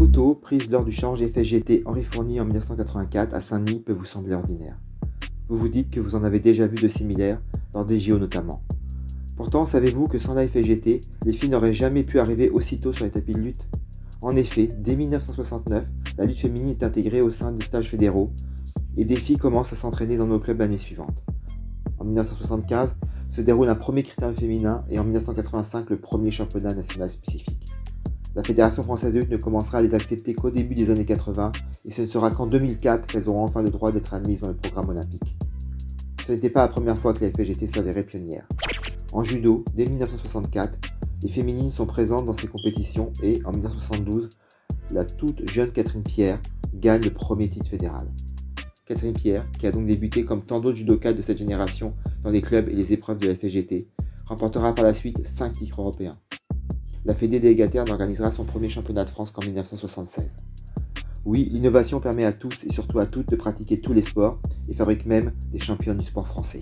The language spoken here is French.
photo prise lors du challenge FSGT Henri Fournier en 1984 à Saint-Denis peut vous sembler ordinaire. Vous vous dites que vous en avez déjà vu de similaires, lors des JO notamment. Pourtant, savez-vous que sans la FSGT, les filles n'auraient jamais pu arriver aussitôt sur les tapis de lutte? En effet, dès 1969, la lutte féminine est intégrée au sein de stages fédéraux et des filles commencent à s'entraîner dans nos clubs l'année suivante. En 1975, se déroule un premier critérium féminin et en 1985, le premier championnat national spécifique. La Fédération française de lutte ne commencera à les accepter qu'au début des années 80 et ce ne sera qu'en 2004 qu'elles auront enfin le droit d'être admises dans le programme olympique. Ce n'était pas la première fois que la FSGT s'avérait pionnière. En judo, dès 1964, les féminines sont présentes dans ces compétitions et, en 1972, la toute jeune Catherine Pierre gagne le premier titre fédéral. Catherine Pierre, qui a donc débuté comme tant d'autres judokas de cette génération dans les clubs et les épreuves de la FSGT, remportera par la suite 5 titres européens. La Fédé délégataire n'organisera son premier championnat de France qu'en 1976. Oui, l'innovation permet à tous et surtout à toutes de pratiquer tous les sports et fabrique même des championnes du sport français.